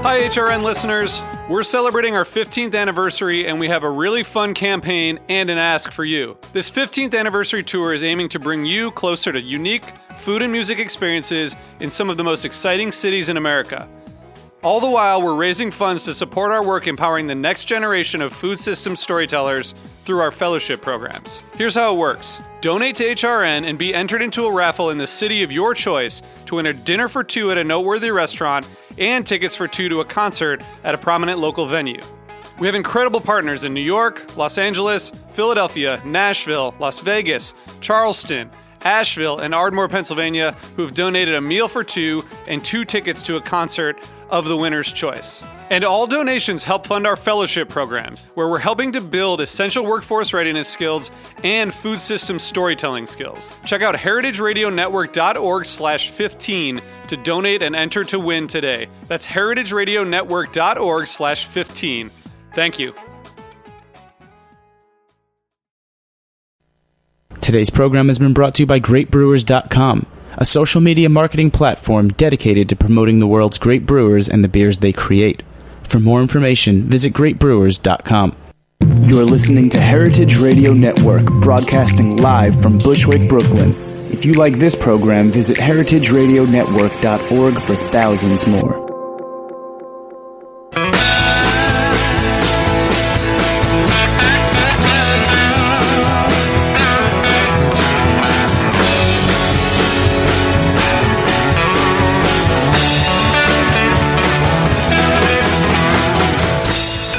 Hi, HRN listeners. We're celebrating our 15th anniversary, and we have a really fun campaign and an ask for you. This 15th anniversary tour is aiming to bring you closer to unique food and music experiences in some of the most exciting cities in America. All the while, we're raising funds to support our work empowering the next generation of food system storytellers through our fellowship programs. Here's how it works. Donate to HRN and be entered into a raffle in the city of your choice to win a dinner for two at a noteworthy restaurant and tickets for two to a concert at a prominent local venue. We have incredible partners in New York, Los Angeles, Philadelphia, Nashville, Las Vegas, Charleston, Asheville, and Ardmore, Pennsylvania, who have donated a meal for two and two tickets to a concert of the winner's choice. And all donations help fund our fellowship programs, where we're helping to build essential workforce readiness skills and food system storytelling skills. Check out heritageradionetwork.org/15 to donate and enter to win today. That's heritageradionetwork.org/15. Thank you. Today's program has been brought to you by GreatBrewers.com, a social media marketing platform dedicated to promoting the world's great brewers and the beers they create. For more information, visit GreatBrewers.com. You're listening to Heritage Radio Network, broadcasting live from Bushwick, Brooklyn. If you like this program, visit heritageradionetwork.org for thousands more.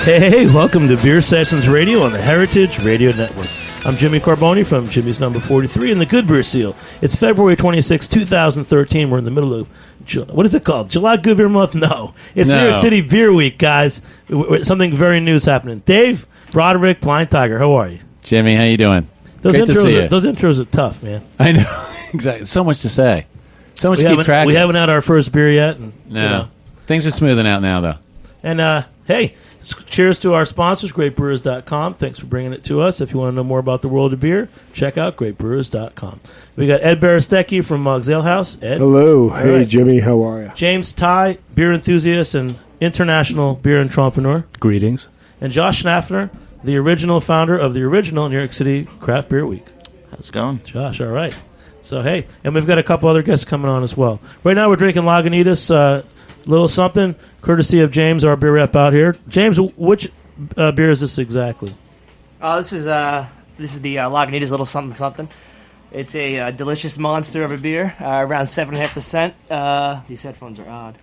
Hey, welcome to Beer Sessions Radio on the Heritage Radio Network. I'm Jimmy Carboni from Jimmy's Number 43 and the Good Beer Seal. It's February 26, 2013. We're in the middle of, what is it called? July Good Beer Month? No. It's New York City Beer Week, guys. Something very new is happening. Dave Broderick, Blind Tiger, how are you? Jimmy, how you doing? Those intros are tough, man. I know. Exactly. So much to say. So much to keep track of. We haven't had our first beer yet. And, no. Things are smoothing out now, though. And, hey, cheers to our sponsors, GreatBrewers.com. Thanks for bringing it to us. If you want to know more about the world of beer, check out GreatBrewers.com. We got Ed Barastecki from Mugg's Ale House. Ed. Hello. Hey, right. Jimmy. How are you? James Ty, beer enthusiast and international beer entrepreneur. Greetings. And Josh Schaffner, the original founder of the original New York City Craft Beer Week. How's it going? Josh, all right. So, hey, and we've got a couple other guests coming on as well. Right now we're drinking Lagunitas, little something, courtesy of James, our beer rep out here. James, which beer is this exactly? This is the Lagunitas Little Something Something. It's a delicious monster of a beer, around 7.5%. These headphones are odd.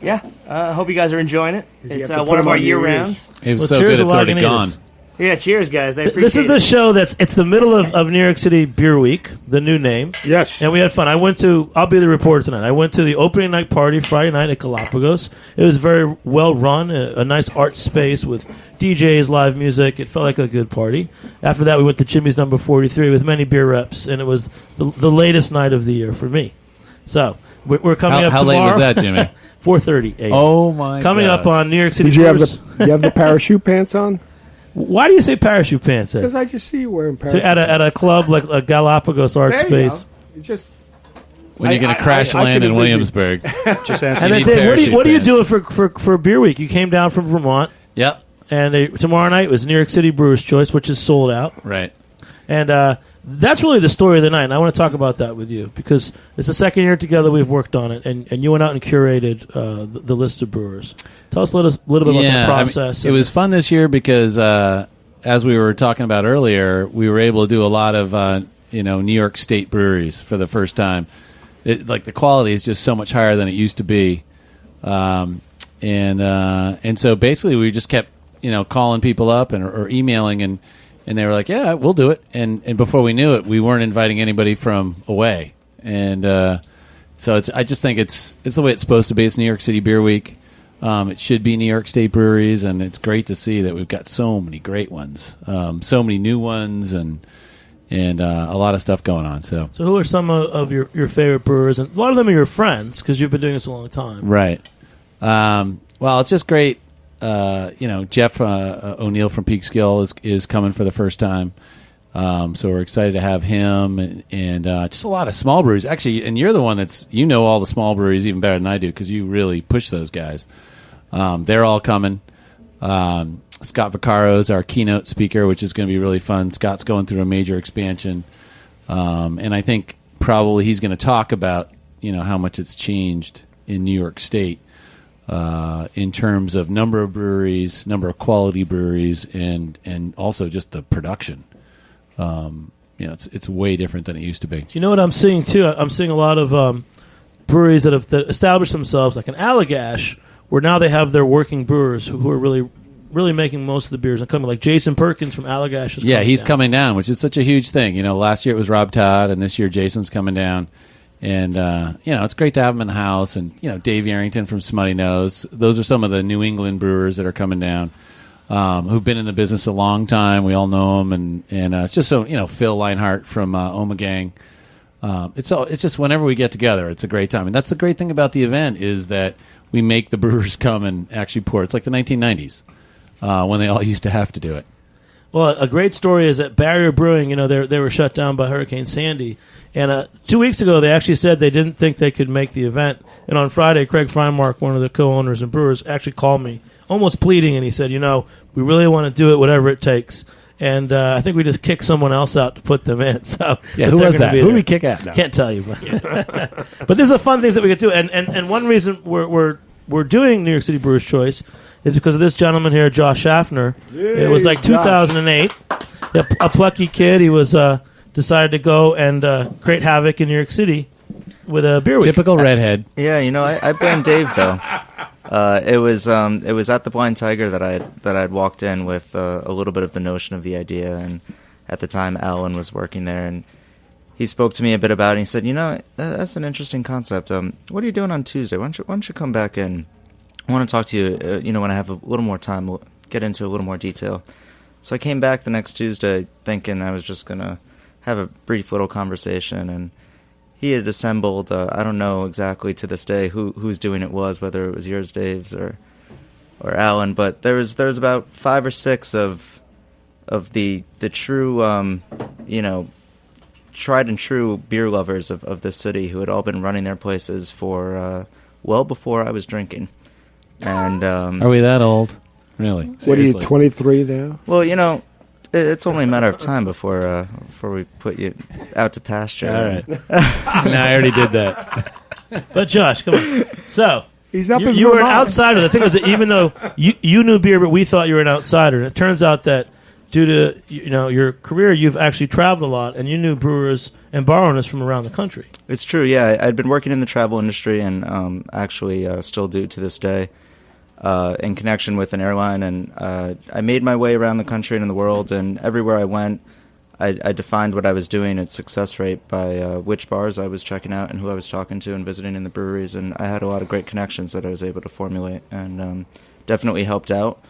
Yeah, I hope you guys are enjoying it. It's one of our year rounds. It was so good, it's already gone. Yeah, cheers, guys. I appreciate This is the show it's the middle of New York City Beer Week, the new name. Yes. And we had fun. I'll be the reporter tonight. I went to the opening night party Friday night at Galapagos. It was very well run, a nice art space with DJs, live music. It felt like a good party. After that, we went to Jimmy's Number 43 with many beer reps, and it was the latest night of the year for me. So, we're coming up tomorrow. How late was that, Jimmy? 4:30 a.m. Oh, my Coming God. up on New York City. Did you have the parachute pants on? Why do you say parachute pants? Because I just see you wearing parachute pants. So at a club like a Galapagos art space. When you're going to crash land in Williamsburg. Just and then, Dave, what are you doing for Beer Week? You came down from Vermont. Yep. And tomorrow night was New York City Brewers' Choice, which is sold out. Right. And that's really the story of the night, and I want to talk about that with you, because it's the second year together we've worked on it, and you went out and curated the list of brewers. Tell us a little bit about the process. It was fun this year because, as we were talking about earlier, we were able to do a lot of New York State breweries for the first time. The quality is just so much higher than it used to be, and so basically we just kept calling people up or emailing and they were like, yeah, we'll do it. And before we knew it, we weren't inviting anybody from away. And so I just think it's the way it's supposed to be. It's New York City Beer Week. It should be New York State breweries, and it's great to see that we've got so many great ones, so many new ones, and a lot of stuff going on. So who are some of your favorite brewers? And a lot of them are your friends because you've been doing this a long time. Right. Well, it's just great. Jeff O'Neill from Peekskill is coming for the first time. So we're excited to have him and just a lot of small breweries. Actually, and you're the one you know all the small breweries even better than I do because you really push those guys. They're all coming. Scott Vaccaro is our keynote speaker, which is going to be really fun. Scott's going through a major expansion. And I think probably he's going to talk about, how much it's changed in New York State in terms of number of breweries, number of quality breweries, and also just the production. It's way different than it used to be. You know what I'm seeing too? I'm seeing a lot of breweries that have established themselves, like in Allagash, where now they have their working brewers who are really making most of the beers and coming. Like Jason Perkins from Allagash is coming down, which is such a huge thing. Last year it was Rob Todd, and this year Jason's coming down. And, it's great to have him in the house. And, Dave Yarrington from Smutty Nose. Those are some of the New England brewers that are coming down. Who've been in the business a long time. We all know them, and it's just so Phil Leinhart from Oma Gang. It's just whenever we get together, it's a great time, and that's the great thing about the event is that we make the brewers come and actually pour. It's like the 1990s when they all used to have to do it. Well, a great story is that Barrier Brewing. They were shut down by Hurricane Sandy, and 2 weeks ago they actually said they didn't think they could make the event. And on Friday, Craig Freimark, one of the co-owners and brewers, actually called me, almost pleading, and he said, we really want to do it, whatever it takes. And I think we just kicked someone else out to put them in. So who was that? Who did we kick out? No. Can't tell you. But these are fun things that we could do. And one reason we're doing New York City Brewers' Choice is because of this gentleman here, Josh Schaffner. Yay, it was like 2008. A plucky kid. He was decided to go and create havoc in New York City with a beer week. Typical redhead. Yeah, I blame Dave though. It was at the Blind Tiger that I'd walked in with a little bit of the notion of the idea, and at the time Alan was working there, and he spoke to me a bit about it. And he said, that's an interesting concept. What are you doing on Tuesday? Why don't you come back in? I want to talk to you. When I have a little more time, we'll get into a little more detail. So I came back the next Tuesday thinking I was just gonna have a brief little conversation, and he had assembled, I don't know exactly to this day whose doing it was, whether it was yours, Dave's, or Alan, but there was about 5 or 6 of the true, tried and true beer lovers of this city who had all been running their places for well before I was drinking. And are we that old? Really? Seriously. What are you, 23 now? Well, it's only a matter of time before we put you out to pasture. All right. No, I already did that. But Josh, come on. So he's up. You were an outsider. The thing is that even though you knew beer, but we thought you were an outsider. And it turns out that due to your career, you've actually traveled a lot, and you knew brewers and bar owners from around the country. It's true. Yeah, I'd been working in the travel industry, and actually still do to this day. In connection with an airline, and I made my way around the country and in the world, and everywhere I went, I defined what I was doing at success rate by which bars I was checking out and who I was talking to and visiting in the breweries, and I had a lot of great connections that I was able to formulate, and definitely helped out.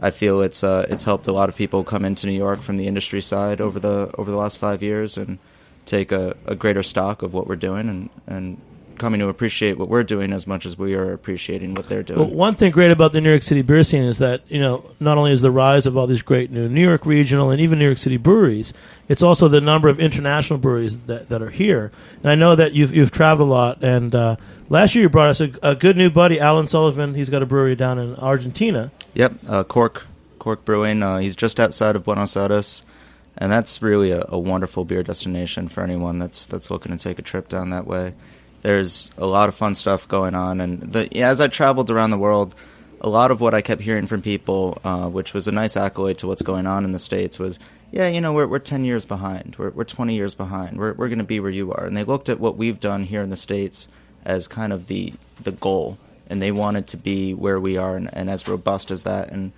I feel it's helped a lot of people come into New York from the industry side over the last 5 years and take a greater stock of what we're doing and coming to appreciate what we're doing as much as we are appreciating what they're doing. Well, one thing great about the New York City beer scene is that, not only is the rise of all these great new New York regional and even New York City breweries, it's also the number of international breweries that are here. And I know that you've traveled a lot, and last year you brought us a good new buddy, Alan Sullivan. He's got a brewery down in Argentina. Yep, Cork Brewing. He's just outside of Buenos Aires, and that's really a wonderful beer destination for anyone that's looking to take a trip down that way. There's a lot of fun stuff going on, and as I traveled around the world, a lot of what I kept hearing from people, which was a nice accolade to what's going on in the States, was, we're 10 years behind, we're 20 years behind, we're going to be where you are. And they looked at what we've done here in the States as kind of the goal, and they wanted to be where we are and as robust as that, and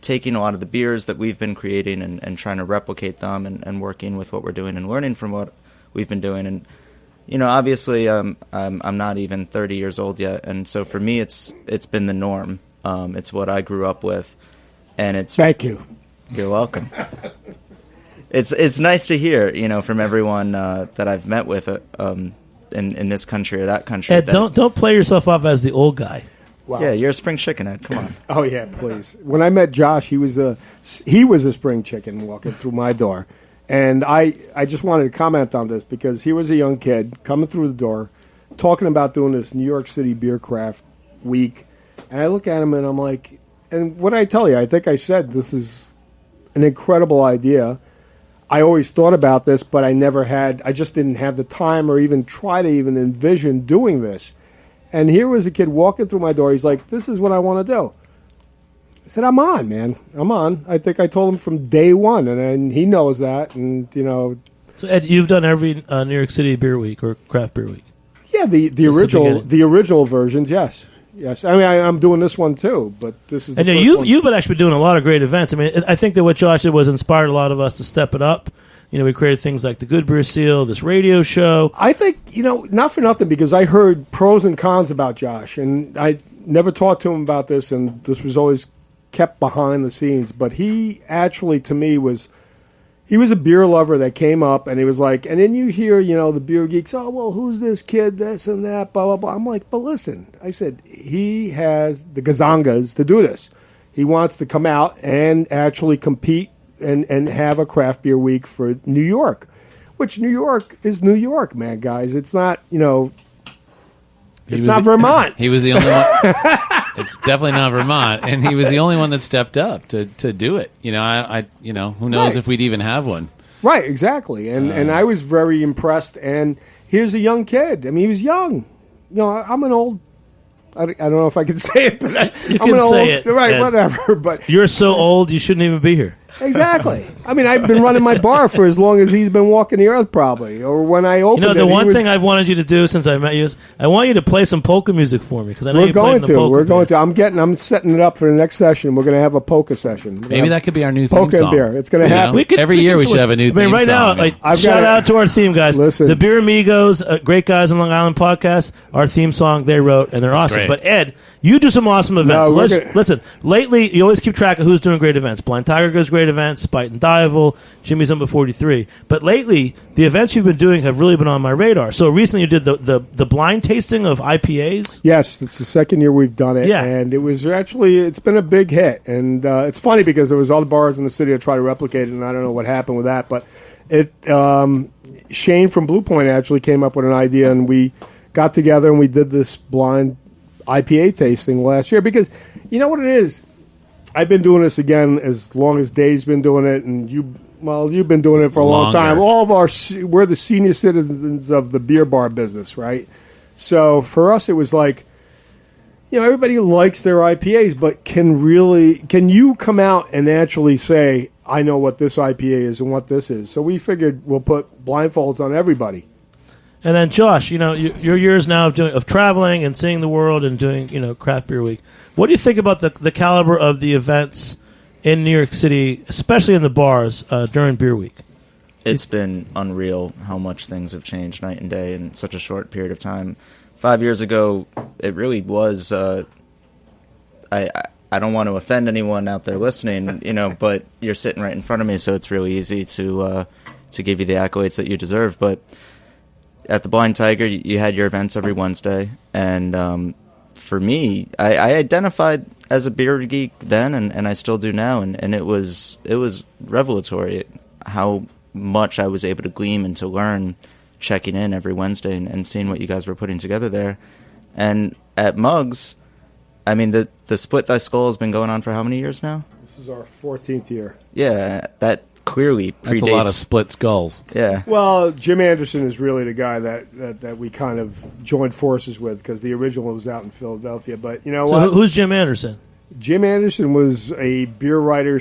taking a lot of the beers that we've been creating and trying to replicate them and working with what we're doing and learning from what we've been doing. And obviously, I'm not even 30 years old yet, and so for me, it's been the norm. It's what I grew up with, and it's. Thank you. You're welcome. It's nice to hear, from everyone that I've met with in this country or that country. Ed, don't play yourself off as the old guy. Wow. Yeah, you're a spring chicken, Ed. Come on. Oh yeah, please. When I met Josh, he was a spring chicken walking through my door. And I just wanted to comment on this because he was a young kid coming through the door, talking about doing this New York City Beer Craft Week. And I look at him and I'm like, and what I tell you, I think I said this is an incredible idea. I always thought about this, but I just didn't have the time or even try to even envision doing this. And here was a kid walking through my door. He's like, this is what I want to do. I said, I'm on, man. I'm on. I think I told him from day one, and he knows that. And, So, Ed, you've done every New York City Beer Week or Craft Beer Week? Yeah, the original versions, yes. Yes, I mean I'm doing this one too, but this is. You've been actually doing a lot of great events. I mean, I think that what Josh did was inspired a lot of us to step it up. We created things like the Good Beer Seal, this radio show. I think not for nothing because I heard pros and cons about Josh, and I never talked to him about this, and this was always kept behind the scenes. But he actually, to me, was a beer lover that came up, and he was like, and then you hear, the beer geeks, oh, well, who's this kid, this and that, blah, blah, blah. I'm like, but listen, I said, he has the gazangas to do this. He wants to come out and actually compete and have a craft beer week for New York, which New York is New York, man, guys. It's not, it's not Vermont. He was the only one. It's definitely not Vermont, and he was the only one that stepped up to do it. Who knows if we'd even have one. Right, exactly. And I was very impressed. And here's a young kid. I mean, he was young. I'm an old. I don't know if I can say it, but I'm an old. Right, whatever. But you're so old, you shouldn't even be here. Exactly. I mean, I've been running my bar for as long as he's been walking the earth, probably. Or when I opened it. The one thing I've wanted you to do since I met you is I want you to play some polka music for me because I know you're going to. We're going to. I'm setting it up for the next session. We're going to have a polka session. Maybe that could be our new theme polka song. and beer. It's going to happen. Every year we should have a new theme song. Right now, shout out to our theme guys. Listen. The Beer Amigos, great guys on Long Island podcast. Our theme song they wrote, and they're awesome. Great. But Ed, you do some awesome events. Listen, lately you always keep track of who's doing great events. Blind Tiger does great events. Spite and Dival, Jimmy's number 43. But lately, the events you've been doing have really been on my radar. So recently you did the blind tasting of IPAs. Yes, it's the second year we've done it. Yeah. And it's been a big hit. And it's funny because there was other bars in the city that tried to replicate it, and I don't know what happened with that. But Shane from Blue Point actually came up with an idea, and we got together and we did this blind IPA tasting last year. Because you know what it is? I've been doing this again as long as Dave's been doing it, and you've been doing it for a long time. We're the senior citizens of the beer bar business, right? So for us, it was like, everybody likes their IPAs, but can you come out and actually say, I know what this IPA is and what this is? So we figured we'll put blindfolds on everybody. And then, Josh, your years now of traveling and seeing the world and doing, Craft Beer Week. What do you think about the caliber of the events in New York City, especially in the bars during Beer Week? It's been unreal how much things have changed night and day in such a short period of time. 5 years ago, it really was. I don't want to offend anyone out there listening, but you're sitting right in front of me, so it's really easy to give you the accolades that you deserve. But at the Blind Tiger, you had your events every Wednesday, and for me, I identified as a beer geek then, and I still do now, and it was revelatory how much I was able to glean and to learn checking in every Wednesday and seeing what you guys were putting together there. And at Mugs, I mean, the Split Thy Skull has been going on for how many years now? This is our 14th year. Yeah, that clearly predates. That's a lot of split skulls. Yeah. Well, Jim Anderson is really the guy that we kind of joined forces with because the original was out in Philadelphia. But you know what? So who's Jim Anderson? Jim Anderson was a beer writer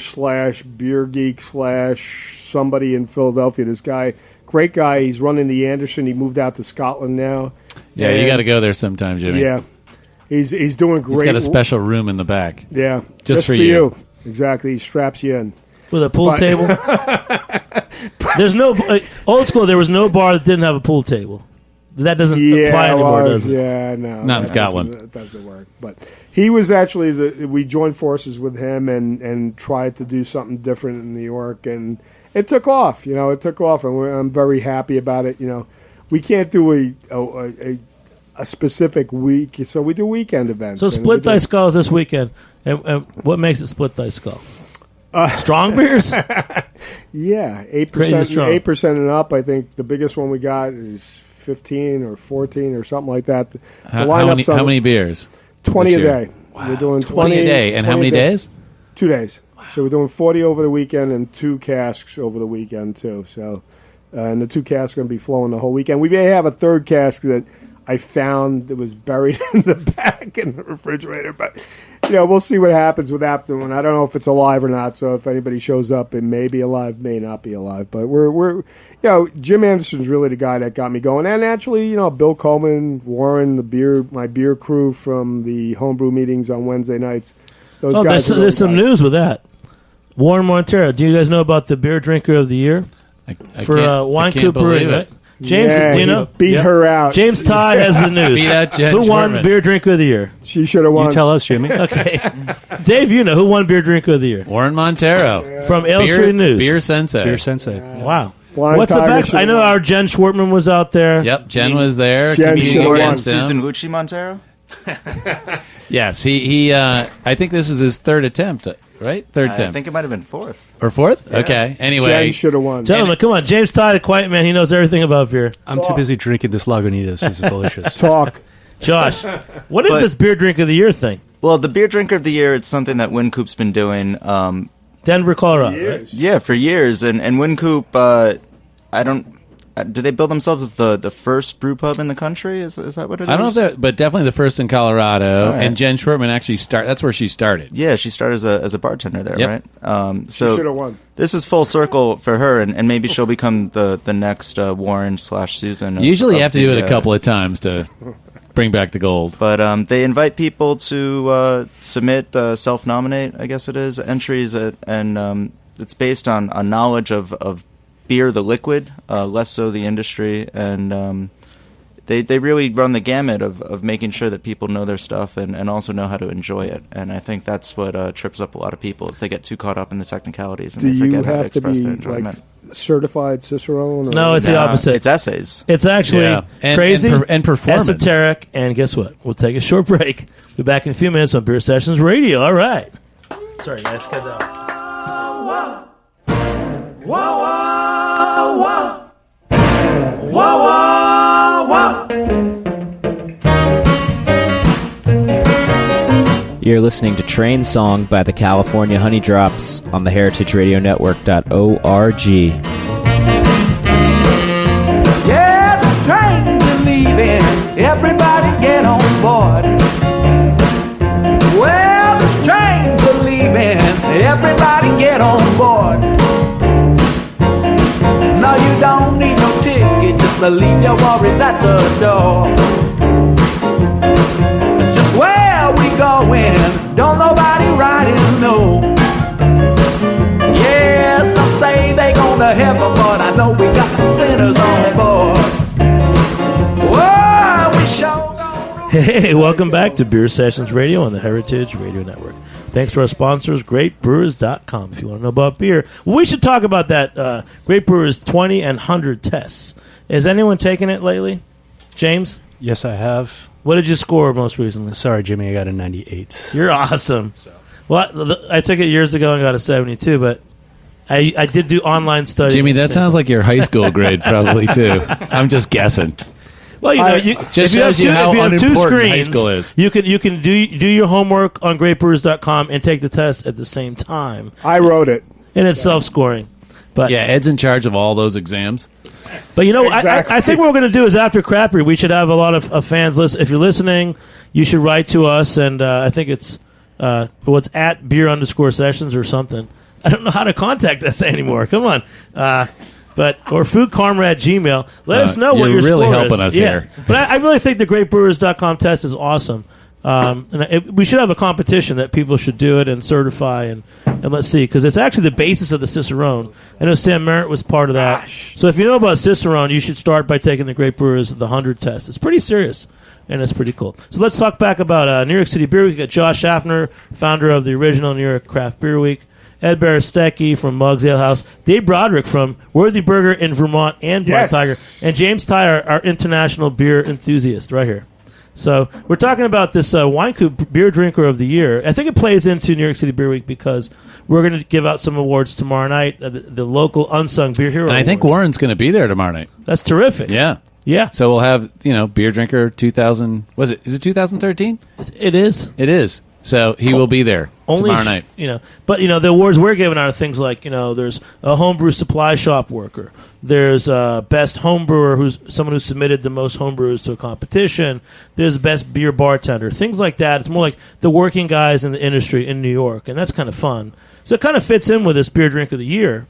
/ beer geek / somebody in Philadelphia. This guy, great guy. He's running the Anderson. He moved out to Scotland now. Yeah, you got to go there sometime, Jimmy. Yeah. He's doing great. He's got a special room in the back. Yeah. Just for you. Exactly. He straps you in. With a pool table? There's no old school. There was no bar that didn't have a pool table. That doesn't apply anymore, does it? Yeah, no. Not in Scotland. It doesn't work. But he was actually we joined forces with him and tried to do something different in New York, and it took off. It took off, and I'm very happy about it. We can't do a specific week, so we do weekend events. So Split Thy Skull is this weekend, and what makes it Split Thy Skull? Strong beers? Yeah, 8%, Crazy strong. 8% and up. I think the biggest one we got is 15 or 14 or something like that. The lineup's How many beers? 20 a this year? day. We're doing 20 a day. And how 20 many a day. days? 2 days. So we're doing 40 over the weekend and 2 casks over the weekend too. So, and the 2 casks are going to be flowing the whole weekend. We may have a third cask that I found that was buried in the back in the refrigerator, but we'll see what happens with that one. I don't know if it's alive or not. So if anybody shows up, it may be alive, may not be alive. But we're Jim Anderson's really the guy that got me going, and actually, Bill Coleman, Warren, my beer crew from the homebrew meetings on Wednesday nights. Those guys. There's some news with that. Warren Montero. Do you guys know about the beer drinker of the year for Wine Coop Brewing? Right? James, yeah, do you know? Beat her out. James Todd has the news. Beat out Jen Who won Schwartman. Beer Drinker of the Year? She should have won. You tell us, Jimmy. Okay. Dave, you know who won Beer Drinker of the Year? Warren Montero. From Ale Street News. Beer Sensei. Beer Sensei. Wow. Blind What's the Tiger back? should I know have won. our Jen Schwartman was out there. Yep, Jen was there. Jen competing should have won. against him. Susan Lucci Montero? Yes, he I think this is his third attempt, right? Third I attempt. think it might have been 4th. Or fourth? Okay. Anyway. Jen should have won. Gentlemen, come on. James Todd, a quiet man. He knows everything about beer. I'm too busy drinking this Lagunitas. It's delicious. Talk. Josh, what is But- this Beer Drink of the Year thing? Well, the Beer Drinker of the Year, it's something that Wincoop's been doing Denver, Colorado. Right? yeah, for years. And Wincoop, I don't... do they bill themselves as the first brew pub in the country? Is that what it is? I don't know if they're, but definitely the first in Colorado. All right. And Jen Schwartman actually that's where she started. Yeah, she started as a bartender there, Yep. right? She So should have won. this is full circle for her, and maybe she'll become the next Warren/Susan. Usually you have to do it a couple of times to bring back the gold. But they invite people to submit, self-nominate, I guess it is, entries, and it's based on knowledge of beer, the liquid, less so the industry, and they really run the gamut of making sure that people know their stuff and also know how to enjoy it. And I think that's what trips up a lot of people is they get too caught up in the technicalities and Do they you forget how to have to express be their enjoyment. certified Cicerone? Or No, it's the opposite. It's essays. It's actually Yeah. And- crazy and performance. esoteric. And guess what? We'll take a short break. Be back in a few minutes on Beer Sessions Radio. All right. Sorry, guys. Get down. You're listening to Train Song by the California Honey Drops on the heritageradionetwork.org. Yeah, the trains are leaving. Everybody get on board. Well, the trains are leaving. Everybody get on board. No, you don't need no ticket. Just to leave your worries at the door. Just where we going? Don't nobody riding, no. Yeah, some say they going to heaven, but I know we got some sinners on board. Whoa, we sure gonna... Hey, welcome back to Beer Sessions Radio on the Heritage Radio Network. Thanks to our sponsors, GreatBrewers.com. If you want to know about beer, we should talk about that Great Brewers 20 and 100 tests. Has anyone taken it lately? James? Yes, I have. What did you score most recently? Sorry, Jimmy, I got a 98. You're awesome. Well, I took it years ago and got a 72, but I did do online studies. Jimmy, that sounds like your high school grade probably too. I'm just guessing. Well, you know, Just if you have shows you two, how if you have two unimportant high screens, school is. you can do your homework on greatbrewers.com and take the test at the same time. I wrote it. And it's self-scoring. But Yeah, Ed's in charge of all those exams. But you know, Exactly. I think what we're going to do is after Crap Beer, we should have a lot of fans listen. If you're listening, you should write to us, and I think it's what's at beer_sessions or something. I don't know how to contact us anymore. Come on. Or foodkarma@gmail. Let us know what you're your really score helping is. us here. But I really think the greatbrewers.com test is awesome. We should have a competition that people should do it and certify and let's see, because it's actually the basis of the Cicerone. I know Sam Merritt was part of that. So if you know about Cicerone, you should start by taking the Great Brewers the 100 test. It's pretty serious and it's pretty cool. So let's talk back about New York City Beer Week. We got Josh Schaffner, founder of the original New York Craft Beer Week. Ed Barastecki from Muggs Ale House, Dave Broderick from Worthy Burger in Vermont and Blind Yes. Tiger, and James Tyre, our international beer enthusiast, right here. So we're talking about this Wine Coop Beer Drinker of the Year. I think it plays into New York City Beer Week because we're going to give out some awards tomorrow night, the local Unsung Beer Hero And I think Awards. Warren's going to be there tomorrow night. That's terrific. Yeah. Yeah. So we'll have, Beer Drinker 2000. Is it 2013? It is. It is. So he will be there tomorrow night. But the awards we're giving out are things like there's a homebrew supply shop worker, there's best homebrewer, who's someone who submitted the most homebrewers to a competition, there's best beer bartender, things like that. It's more like the working guys in the industry in New York, and that's kind of fun. So it kind of fits in with this Beer Drink of the Year.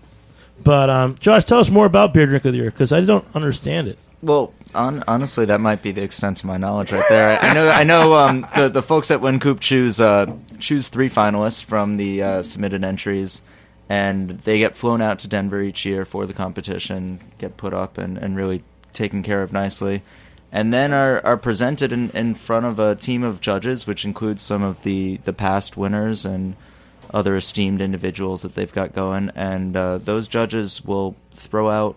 But Josh, tell us more about Beer Drink of the Year because I don't understand it. Well, honestly, that might be the extent of my knowledge right there. I know. The folks at Wine Coop choose 3 finalists from the submitted entries, and they get flown out to Denver each year for the competition, get put up and really taken care of nicely, and then are presented in front of a team of judges, which includes some of the past winners and other esteemed individuals that they've got going, and those judges will throw out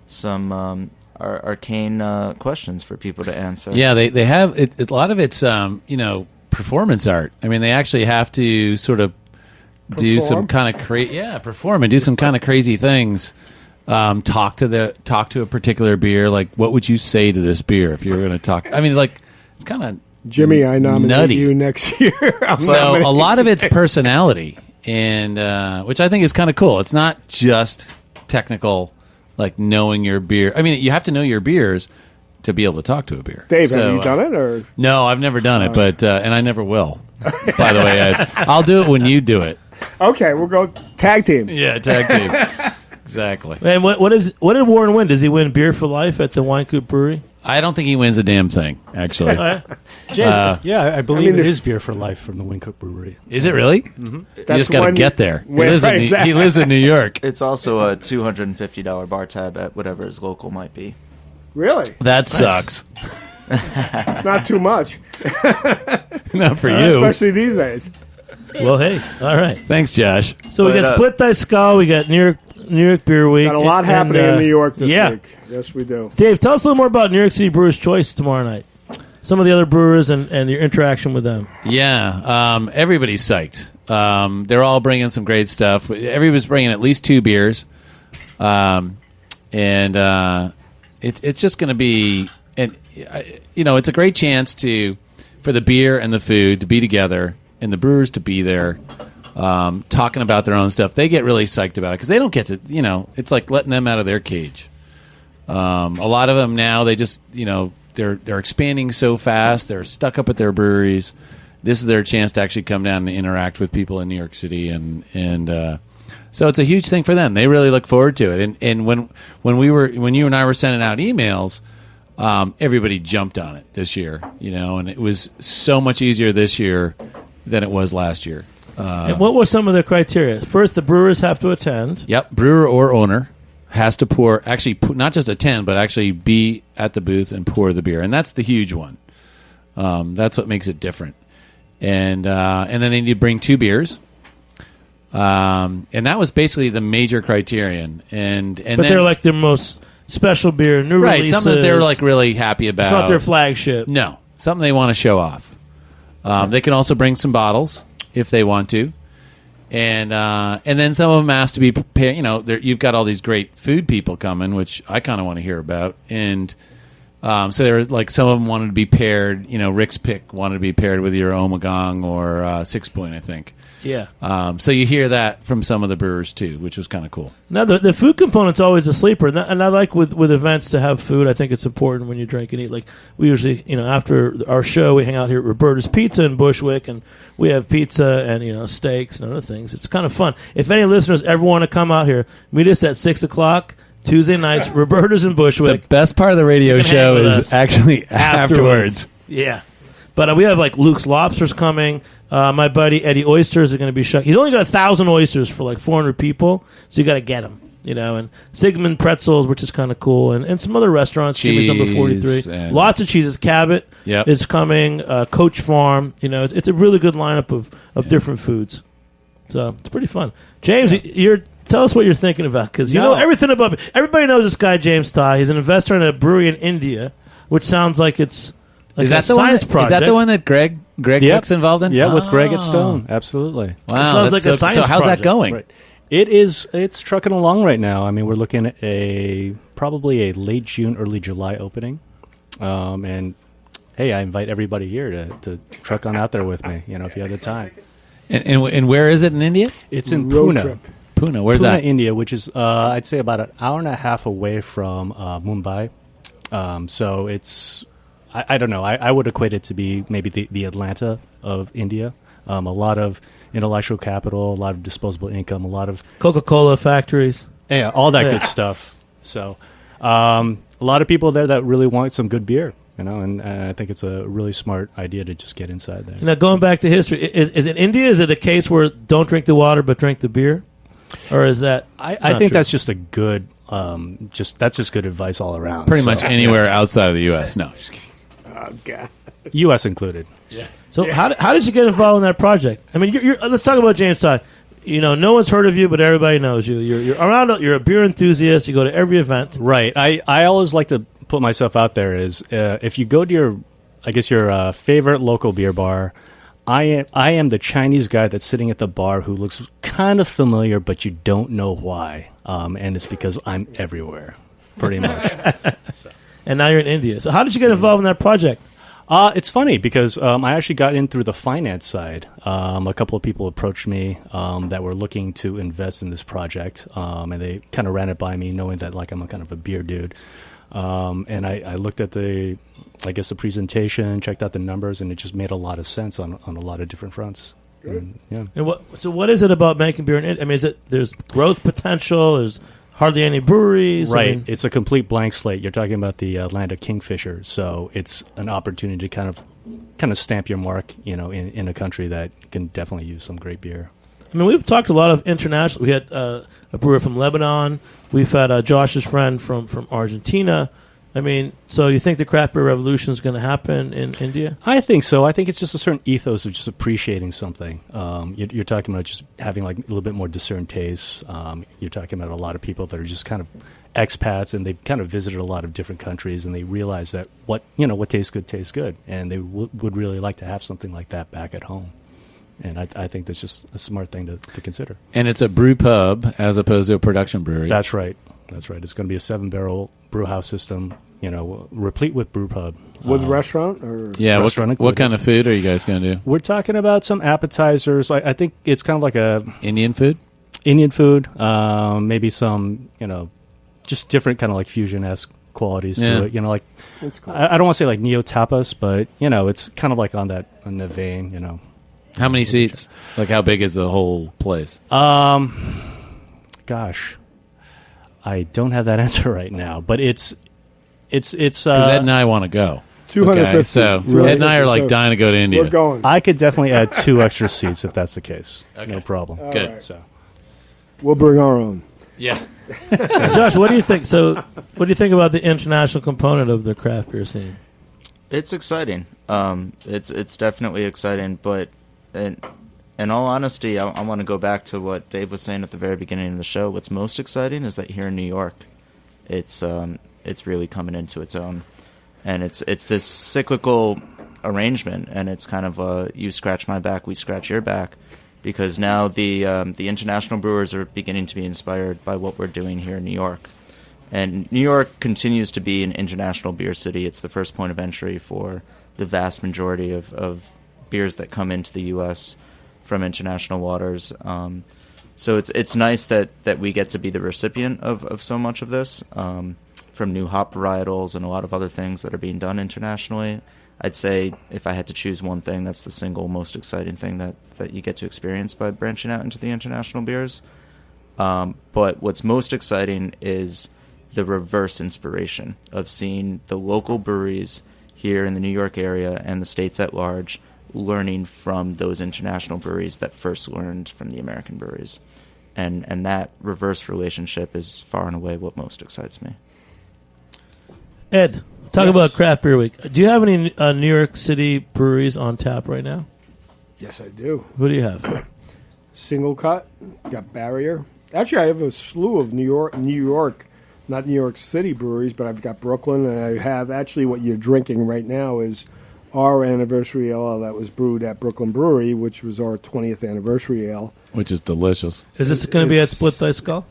some arcane questions for people to answer. Yeah, they have a lot of it's performance art. I mean, they actually have to sort of do some kind of perform and do some kind of crazy things. Talk to a particular beer. Like, what would you say to this beer if you were going to talk? I mean, like, it's kind of Jimmy, I nominate nutty. you next year. So a lot of it's personality, and which I think is kind of cool. It's not just technical. Like knowing your beer. I mean, you have to know your beers to be able to talk to a beer. Dave, have you done it? Or no, I've never done it, but and I never will. By the way, I'll do it when you do it. Okay, we'll go tag team. Yeah, tag team. Exactly. And what did Warren win? Does he win beer for life at the Wine Coop Brewery? I don't think he wins a damn thing, actually. Yeah, I believe it is beer for life from the Wine Coop Brewery. Is it really? Mm-hmm. You just got to get there. He lives in New York. It's also a $250 bar tab at whatever his local might be. Really? That sucks. Not too much. Not for you. Especially these days. Well, hey, all right. Thanks, Josh. So we got Split Dice Skull. We got New York Beer Week. Got a lot happening in New York this week. Yes, we do. Dave, tell us a little more about New York City Brewers Choice tomorrow night. Some of the other brewers and your interaction with them. Yeah, everybody's psyched. They're all bringing some great stuff. Everybody's bringing at least 2 beers, and it's just going to be, it's a great chance for the beer and the food to be together, and the brewers to be there, talking about their own stuff. They get really psyched about it because they don't get to, it's like letting them out of their cage. A lot of them now, they just, they're expanding so fast. They're stuck up at their breweries. This is their chance to actually come down and interact with people in New York City, and so it's a huge thing for them. They really look forward to it. And when you and I were sending out emails, everybody jumped on it this year, and it was so much easier this year than it was last year. And what were some of the criteria? First, the brewers have to attend. Yep, brewer or owner has to pour, actually not just attend, but actually be at the booth and pour the beer, and that's the huge one. That's what makes it different. And then they need to bring 2 beers, and that was basically the major criterion. But they're like their most special beer, new releases. Something that they're like really happy about. It's not their flagship. No, something they want to show off. They can also bring some bottles if they want to. And then some of them asked to be prepared. You've got all these great food people coming, which I kind of want to hear about. And so there were like some of them wanted to be paired. Rick's Pick wanted to be paired with your Ommegang or Six Point, I think. Yeah. So you hear that from some of the brewers too, which was kind of cool. Now the food component's always a sleeper, and I like with events to have food. I think it's important when you drink and eat. Like we usually, after our show, we hang out here at Roberta's Pizza in Bushwick, and we have pizza and steaks and other things. It's kind of fun. If any listeners ever want to come out here, meet us at 6:00 Tuesday nights, Roberta's in Bushwick. The best part of the radio show is actually afterwards. Yeah. But we have like Luke's Lobsters coming. My buddy Eddie Oysters are going to be shut. He's only got 1,000 oysters for like 400 people, so you got to get them. And Sigmund Pretzels, which is kind of cool, and some other restaurants. Cheese, Jimmy's number 43. Lots of cheeses. Cabot is coming. Coach Farm. It's a really good lineup of different foods. So it's pretty fun. James, tell us what you're thinking about, because you know everything about. Everybody knows this guy James Ty. He's an investor in a brewery in India, which sounds like it's Like is that a the science one? project? Is that the one that Greg Cook's involved in? Yeah, with Greg at Oh. Stone, absolutely. Wow, It sounds that's like a science So how's project. that going? Right. It's trucking along right now. I mean, we're looking at probably a late June, early July opening. And hey, I invite everybody here to truck on out there with me. If you have the time. And where is it in India? It's in Road Pune. trip. Pune. Where's Pune, that? India, which is I'd say about an hour and a half away from Mumbai. So it's I don't know. I would equate it to be maybe the Atlanta of India. A lot of intellectual capital, a lot of disposable income, a lot of Coca-Cola factories. yeah, all that Yeah. good stuff. So a lot of people there that really want some good beer. And I think it's a really smart idea to just get inside there. Now, going back to history, is it India? Is it a case where don't drink the water but drink the beer, or is that? I not think true? that's just a good, that's just good advice all around. Pretty So, much anywhere outside of the U.S. No, just kidding. Oh, God. U.S. included. So how did you get involved in that project? I mean, let's talk about James Todd. No one's heard of you, but everybody knows you. You're around. You're a beer enthusiast. You go to every event. Right. I always like to put myself out there as if you go to your favorite local beer bar, I am the Chinese guy that's sitting at the bar who looks kind of familiar, but you don't know why, and it's because I'm everywhere, pretty much. And now you're in India. So how did you get involved in that project? It's funny because I actually got in through the finance side. A couple of people approached me that were looking to invest in this project, and they kind of ran it by me, knowing that I'm a kind of a beer dude. And I looked at the presentation, checked out the numbers, and it just made a lot of sense on a lot of different fronts. And, yeah. And what is it about making beer in India? I mean, there's growth potential? There's hardly any breweries. Right. I mean, It's a complete blank slate. You're talking about the land of Kingfisher, so it's an opportunity to kind of stamp your mark, in a country that can definitely use some great beer. I mean, we've talked a lot of international. We had a brewer from Lebanon. We've had Josh's friend from Argentina. I mean, so you think the craft beer revolution is going to happen in India? I think so. I think it's just a certain ethos of just appreciating something. You're talking about just having a little bit more discerned taste. You're talking about a lot of people that are just kind of expats, and they've kind of visited a lot of different countries, and they realize that what tastes good, and they would really like to have something like that back at home. And I think that's just a smart thing to consider. And it's a brew pub as opposed to a production brewery. That's right. It's going to be a 7-barrel brew house system, replete with brew pub. With restaurant? Or Yeah, restaurant what kind of food are you guys going to do? We're talking about some appetizers. I think it's kind of like a Indian food? Indian food, maybe some, just different kind of fusion-esque qualities to it. That's cool. I don't want to say neo-tapas, but, it's kind of on the vein, How many seats? How big is the whole place? Gosh, I don't have that answer right now, but it's Because Ed and I want to go. 250. Okay, so Really? Ed and I are dying to go to India. We're going. I could definitely add 2 extra seats if that's the case. Okay. No problem. Good. right. So We'll bring our own. Yeah. Josh, what do you think? So, what do you think about the international component of the craft beer scene? It's exciting. It's definitely exciting, but in all honesty, I want to go back to what Dave was saying at the very beginning of the show. What's most exciting is that here in New York, it's really coming into its own, and it's this cyclical arrangement, and it's kind of you scratch my back, we scratch your back, because now the international brewers are beginning to be inspired by what we're doing here in New York. And New York continues to be an international beer city. It's the first point of entry for the vast majority of beers that come into the U.S. from international waters. So it's nice that we get to be the recipient of so much of this, from new hop varietals and a lot of other things that are being done internationally. I'd say if I had to choose one thing, that's the single most exciting thing that you get to experience by branching out into the international beers. But what's most exciting is the reverse inspiration of seeing the local breweries here in the New York area and the states at large learning from those international breweries that first learned from the American breweries. And that reverse relationship is far and away what most excites me. Ed, talk Yes. about Craft Beer Week. Do you have any New York City breweries on tap right now? Yes, I do. Who do you have? Single cut, got Barrier. Actually, I have a slew of New York, not New York City breweries, but I've got Brooklyn, and I have actually what you're drinking right now is our anniversary ale that was brewed at Brooklyn Brewery, which was our 20th anniversary ale. Which is delicious. Is this going to be at Split Dice Skull?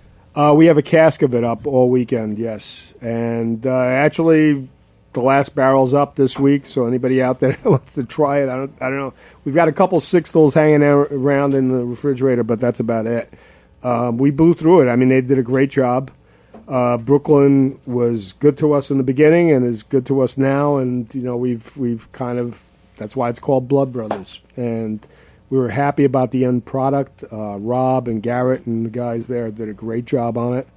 We have a cask of it up all weekend, yes. And actually, the last barrel's up this week, so anybody out there that wants to try it, I don't know. We've got a couple sixtels hanging around in the refrigerator, but that's about it. We blew through it. I mean, they did a great job. Brooklyn was good to us in the beginning and is good to us now, and we've kind of, that's why it's called Blood Brothers. And we were happy about the end product. Rob and Garrett and the guys there did a great job on it.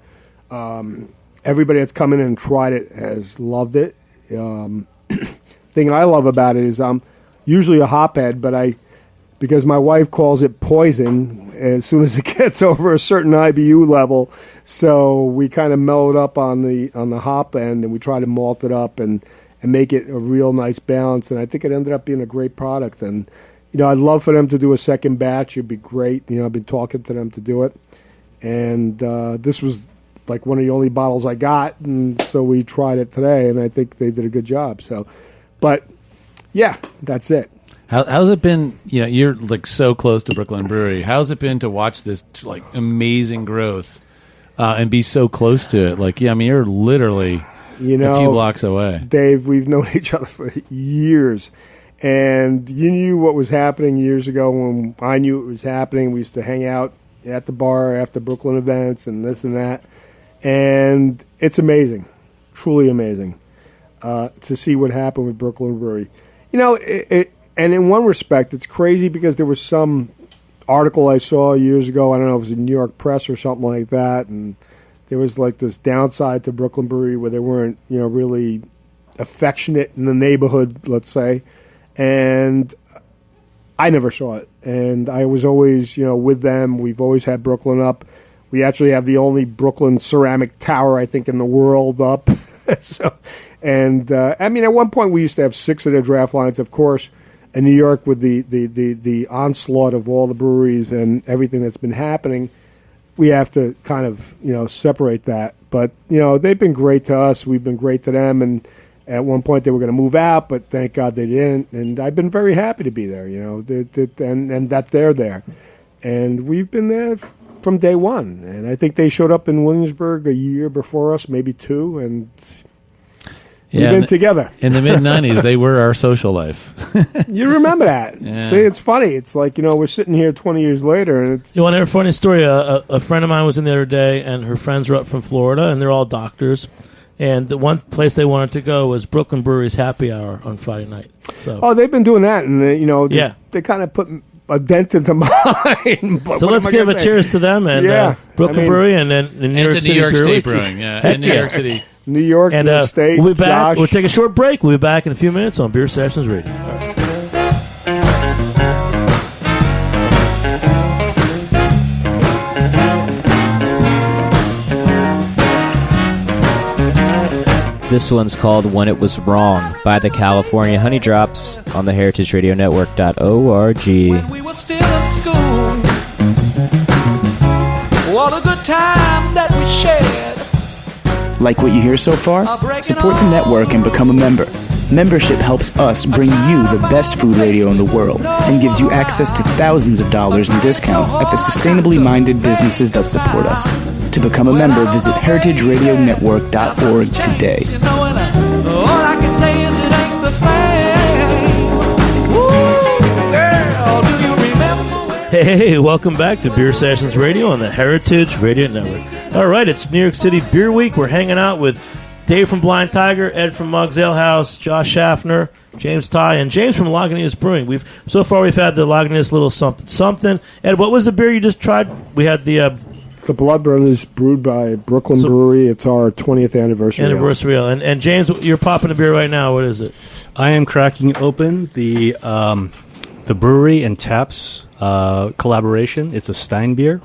Everybody that's come in and tried it has loved it. Thing I love about it is I'm usually a hophead, but because my wife calls it poison as soon as it gets over a certain IBU level, so we kind of mellowed up on the hop end, and we try to malt it up and make it a real nice balance. And I think it ended up being a great product. And I'd love for them to do a second batch. It'd be great. I've been talking to them to do it, and this was like one of the only bottles I got, and so we tried it today, and I think they did a good job. So, but yeah, that's it. How's it been? You're like so close to Brooklyn Brewery. How's it been to watch this like amazing growth and be so close to it? Like, you're literally a few blocks away. Dave, we've known each other for years, and you knew what was happening years ago when I knew it was happening. We used to hang out at the bar after Brooklyn events and this and that, and it's amazing, truly amazing, to see what happened with Brooklyn Brewery. And in one respect, it's crazy because there was some article I saw years ago, I don't know if it was in New York Press or something like that, and there was like this downside to Brooklyn Brewery where they weren't, really affectionate in the neighborhood, let's say, and I never saw it. And I was always, with them. We've always had Brooklyn up. We actually have the only Brooklyn ceramic tower, I think, in the world up. At one point we used to have 6 of their draft lines, of course. In New York, with the onslaught of all the breweries and everything that's been happening, we have to kind of separate that. But they've been great to us. We've been great to them. And at one point they were going to move out, but thank God they didn't. And I've been very happy to be there. And that they're there, and we've been there from day one. And I think they showed up in Williamsburg a year before us, maybe 2, and. We've been together. In the mid-'90s, they were our social life. You remember that. Yeah. See, it's funny. It's like, we're sitting here 20 years later. And you want to hear a funny story? A friend of mine was in the other day, and her friends are up from Florida, and they're all doctors. And the one place they wanted to go was Brooklyn Brewery's Happy Hour on Friday night. So, they've been doing that, and they kind of put a dent into mine. So let's give a cheers to them and Brooklyn Brewery, and then New York City Brewery. State Brewing, and New York City. New York, and New York State. We'll be back. Josh. We'll take a short break. We'll be back in a few minutes on Beer Sessions Radio. All right. This one's called When It Was Wrong by the California Honey Drops on the heritageradionetwork.org. When we were still in school, all the good times that we shared. Like what you hear so far? Support the network and become a member. Membership helps us bring you the best food radio in the world and gives you access to thousands of dollars in discounts at the sustainably minded businesses that support us. To become a member, visit heritageradionetwork.org today. All I can say is it ain't the same. Ooh, girl, do you remember? Hey, welcome back to Beer Sessions Radio on the Heritage Radio Network. All right, it's New York City Beer Week. We're hanging out with Dave from Blind Tiger, Ed from Mugg's Ale House, Josh Schaffner, James Ty, and James from Lagunitas Brewing. So far we've had the Lagunitas Little Something. Ed, what was the beer you just tried? We had the Blood Brothers, brewed by Brooklyn Brewery. It's our 20th anniversary. Ale. And James, you're popping a beer right now. What is it? I am cracking open the brewery and taps collaboration. It's a Stein beer.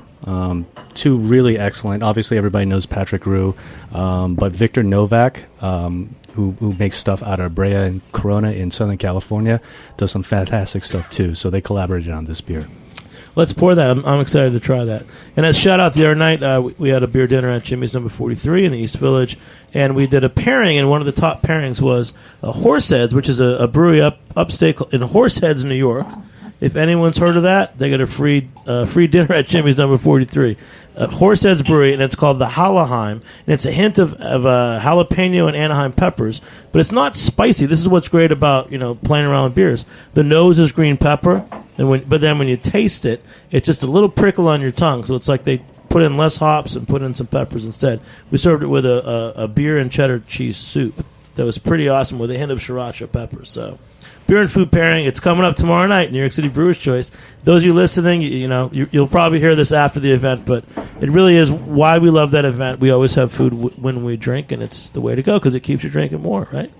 2 really excellent. Obviously, everybody knows Patrick Roux, but Victor Novak, who makes stuff out of Brea and Corona in Southern California, does some fantastic stuff too. So they collaborated on this beer. Let's pour that. I'm excited to try that. And as shout out the other night, we had a beer dinner at Jimmy's number 43 in the East Village, and we did a pairing, and one of the top pairings was Horseheads, which is a brewery upstate in Horseheads, New York. If anyone's heard of that, they get a free dinner at Jimmy's number 43. Horseheads Brewery, and it's called the Halaheim, and it's a hint of jalapeno and Anaheim peppers, but it's not spicy. This is what's great about playing around with beers. The nose is green pepper, but then when you taste it, it's just a little prickle on your tongue. So it's like they put in less hops and put in some peppers instead. We served it with a beer and cheddar cheese soup that was pretty awesome with a hint of sriracha pepper. So. Beer and food pairing. It's coming up tomorrow night, New York City Brewers' Choice. Those of you listening, you'll probably hear this after the event, but it really is why we love that event. We always have food when we drink, and it's the way to go because it keeps you drinking more, right?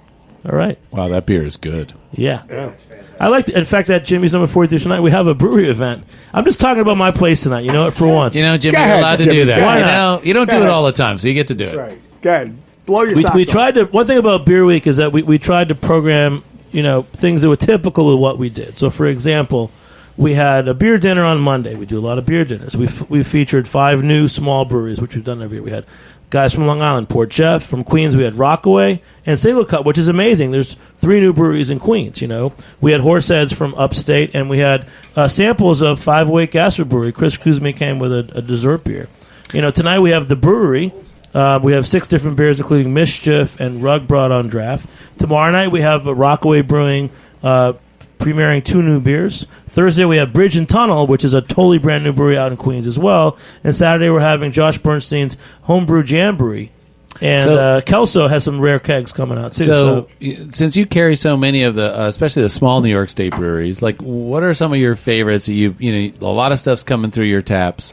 All right. Wow, that beer is good. Yeah. I like. In fact, at Jimmy's number 43 tonight, we have a brewery event. I'm just talking about my place tonight. You know what? For once, Jimmy, you're allowed to do that. Why not? You don't do it all the time, so you get to do it. Right. Go ahead. Blow your socks we off. tried to. One thing about Beer Week is that we tried to program. Things that were typical with what we did. So, for example, we had a beer dinner on Monday. We do a lot of beer dinners. We featured 5 new small breweries, which we've done every year. We had guys from Long Island, Port Jeff. From Queens, we had Rockaway and Single Cut, which is amazing. There's 3 new breweries in Queens, We had Horseheads from upstate, and we had samples of 508 Gastro Brewery. Chris Kuzmi came with a dessert beer. Tonight we have the brewery. We have 6 different beers, including Mischief and Rug brought on draft. Tomorrow night, we have Rockaway Brewing premiering 2 new beers. Thursday, we have Bridge and Tunnel, which is a totally brand new brewery out in Queens as well. And Saturday, we're having Josh Bernstein's Homebrew Jamboree. And Kelso has some rare kegs coming out, too. So since you carry so many of the, especially the small New York State breweries, what are some of your favorites that a lot of stuff's coming through your taps.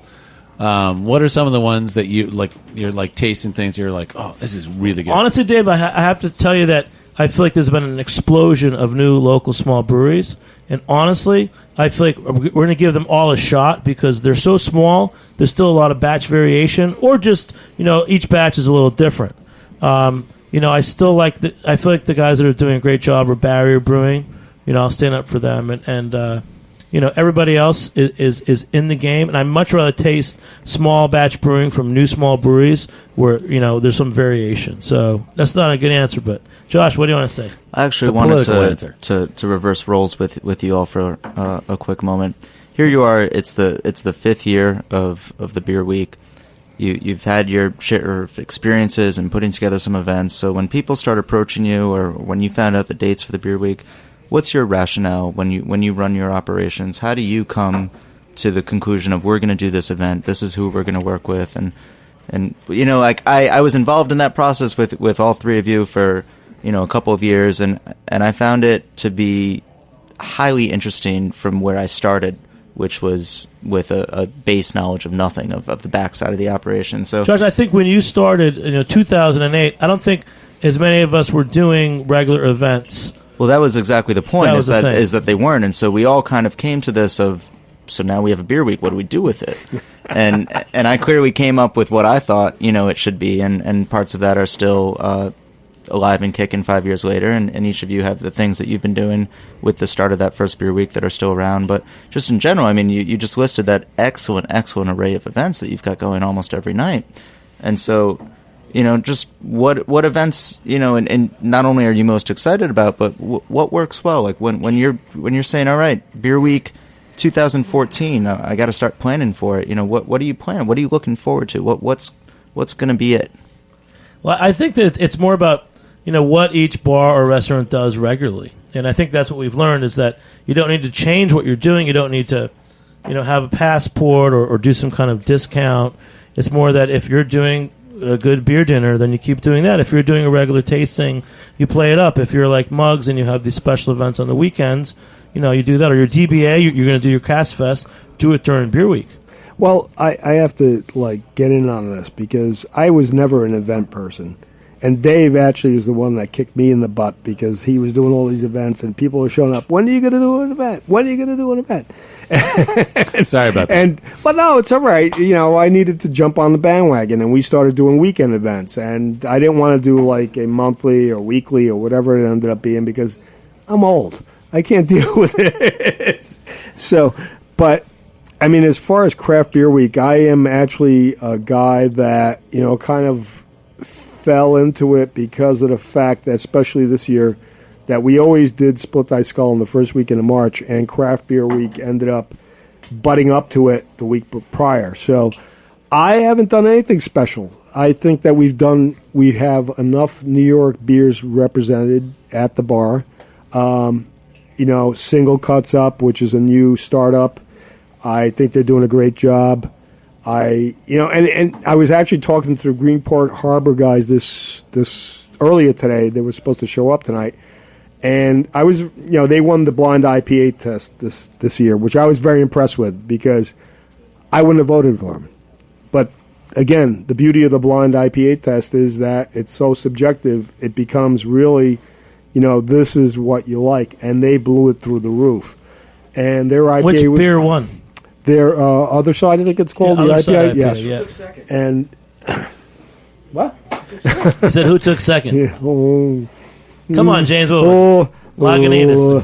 What are some of the ones that you're tasting things you're like, oh, this is really good? Honestly, Dave, I have to tell you that I feel like there's been an explosion of new local small breweries. And honestly, I feel like we're going to give them all a shot because they're so small. There's still a lot of batch variation, or just, each batch is a little different. I still like I feel like the guys that are doing a great job are Barrier Brewing. I'll stand up for them. And everybody else is in the game, and I much rather taste small batch brewing from new small breweries where there's some variation. So that's not a good answer, but Josh, what do you want to say? I actually wanted to reverse roles with you all for a quick moment. Here you are. It's the 5th year of the Beer Week. You've had your share of experiences and putting together some events. So when people start approaching you, or when you found out the dates for the Beer Week, what's your rationale when you run your operations? How do you come to the conclusion of we're going to do this event? This is who we're going to work with, and I was involved in that process with all 3 of you for a couple of years, and I found it to be highly interesting from where I started, which was with a base knowledge of nothing of the backside of the operation. So, Josh, I think when you started, 2008, I don't think as many of us were doing regular events. Well, that was exactly the point, is that they weren't. And so we all kind of came to this of, so now we have a Beer Week, what do we do with it? and I clearly came up with what I thought, it should be, and parts of that are still alive and kicking 5 years later, and each of you have the things that you've been doing with the start of that first Beer Week that are still around. But just in general, you just listed that excellent array of events that you've got going almost every night. And so, just what events, and not only are you most excited about, but what works well? Like when you're saying, all right, Beer Week 2014, I got to start planning for it. What do you plan? What are you looking forward to? What's going to be it? Well, I think that it's more about what each bar or restaurant does regularly, and I think that's what we've learned is that you don't need to change what you're doing. You don't need to, have a passport or do some kind of discount. It's more that if you're doing a good beer dinner, then you keep doing that. If you're doing a regular tasting, you play it up. If you're like Mugs and you have these special events on the weekends, you do that. Or your DBA, you're going to do your Cast Fest, do it during Beer Week. Well, I have to get in on this because I was never an event person. And Dave actually is the one that kicked me in the butt because he was doing all these events and people were showing up. When are you going to do an event? When are you going to do an event? Sorry about that. But no, it's all right. I needed to jump on the bandwagon, and we started doing weekend events. And I didn't want to do a monthly or weekly or whatever it ended up being because I'm old. I can't deal with it. So, but I mean, as far as Craft Beer Week, I am actually a guy that, kind of fell into it because of the fact that, especially this year, that we always did Split Thy Skull in the first weekend of March, and Craft Beer Week ended up butting up to it the week prior. So I haven't done anything special. I think that we have enough New York beers represented at the bar. Single Cuts Up, which is a new startup. I think they're doing a great job. And I was actually talking to the Greenport Harbor guys this earlier today. They were supposed to show up tonight. And I was, they won the blind IPA test this year, which I was very impressed with because I wouldn't have voted for them. But again, the beauty of the blind IPA test is that it's so subjective, it becomes really, this is what you like. And they blew it through the roof. And their IPA Which beer won? Their Other Side, I think it's called. Yeah, the Other IPA, Side yes. IPA, yeah. And what? He said, who took second? Yeah. Come on, James. Lagunitas.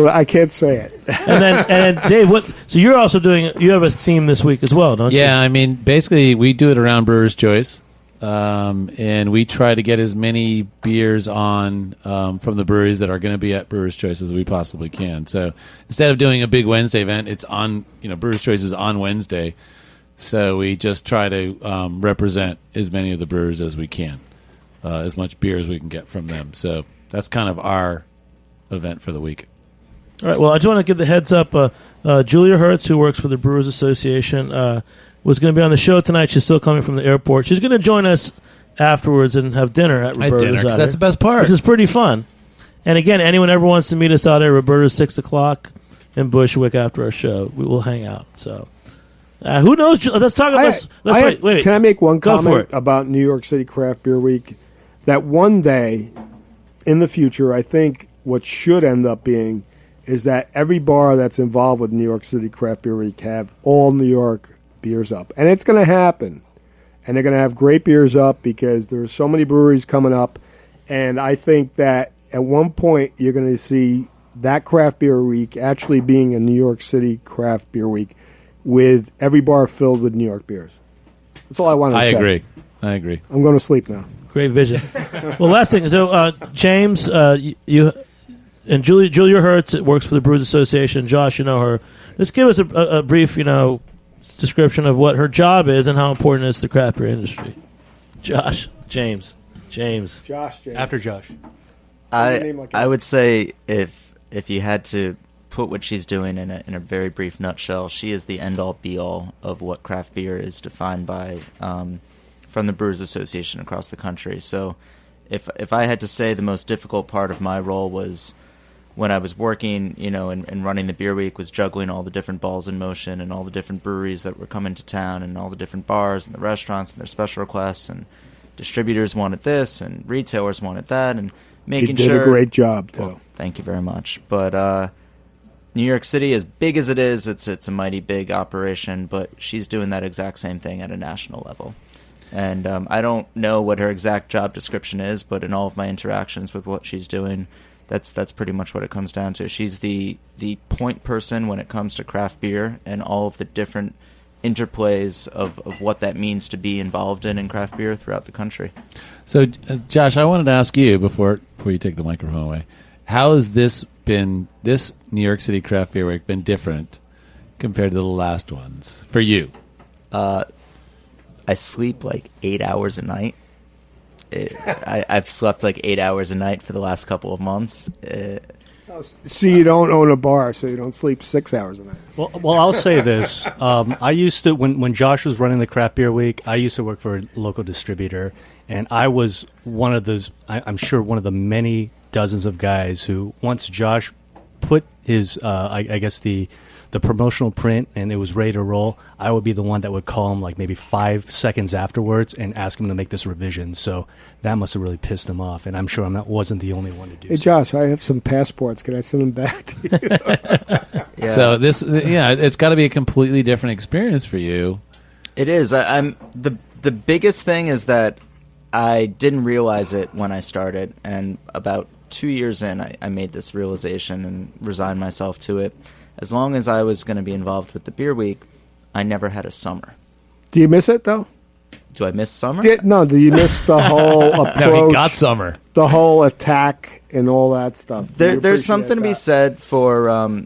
I can't say it. And then Dave, so you're also you have a theme this week as well, don't you? Yeah, I mean, basically, we do it around Brewer's Choice. And we try to get as many beers on from the breweries that are going to be at Brewer's Choice as we possibly can. So instead of doing a big Wednesday event, it's on, Brewer's Choice is on Wednesday. So we just try to represent as many of the brewers as we can, as much beer as we can get from them. So that's kind of our event for the week. All right. Well, I just want to give the heads up. Julia Hertz, who works for the Brewers Association, was going to be on the show tonight. She's still coming from the airport. She's going to join us afterwards and have dinner at Roberta's. That's the best part. Which is pretty fun. And again, anyone ever wants to meet us out at Roberta's 6 o'clock in Bushwick after our show, we will hang out. So, who knows? Let's talk about. Wait. Can I make one Go for comment it. about New York City Craft Beer Week? That one day in the future, I think what should end up being is that every bar that's involved with New York City Craft Beer Week have all New York beers up. And it's going to happen. And they're going to have great beers up because there's so many breweries coming up. And I think that at one point you're going to see that Craft Beer Week actually being a New York City Craft Beer Week with every bar filled with New York beers. That's all I wanted to say. I agree. I'm going to sleep now. Great vision. Well, last thing. So, James, you and Julia Hertz works for the Brewers Association. Josh, you know her. Just give us a brief, description of what her job is and how important it is to the craft beer industry. James. Josh. After Josh. I would say if you had to put what she's doing in a very brief nutshell, she is the end-all be-all of what craft beer is defined by from the Brewers Association across the country. So if I had to say the most difficult part of my role was when I was working, and running the beer week, was juggling all the different balls in motion and all the different breweries that were coming to town and all the different bars and the restaurants and their special requests, and distributors wanted this and retailers wanted that, and making sure... You did a great job, too. Well, thank you very much. But New York City, as big as it is, it's a mighty big operation, but she's doing that exact same thing at a national level. And I don't know what her exact job description is, but in all of my interactions with what she's doing, that's pretty much what it comes down to. She's the point person when it comes to craft beer and all of the different interplays of what that means to be involved in craft beer throughout the country. So, Josh, I wanted to ask you before you take the microphone away, how has this New York City Craft Beer Week been different compared to the last ones for you? I sleep like 8 hours a night. I've slept like 8 hours a night for the last couple of months. See, you don't own a bar, so you don't sleep 6 hours a night. Well, I'll say this. I used to, when Josh was running the Craft Beer Week, I used to work for a local distributor, and I was one of those, I'm sure one of the many dozens of guys who, once Josh put his, I guess the promotional print and it was ready to roll, I would be the one that would call him like maybe 5 seconds afterwards and ask him to make this revision. So that must have really pissed him off, and I'm sure wasn't the only one to do. Hey, Josh, I have some passports. Can I send them back to you? Yeah. So it's got to be a completely different experience for you. It is. I'm the biggest thing is that I didn't realize it when I started, and about 2 years in, I made this realization and resigned myself to it. as long as I was going to be involved with the beer week, I never had a summer. Do you miss it though? Do I miss summer? Do you miss the whole approach? No, he got summer. The whole attack and all that stuff. There's something to be said for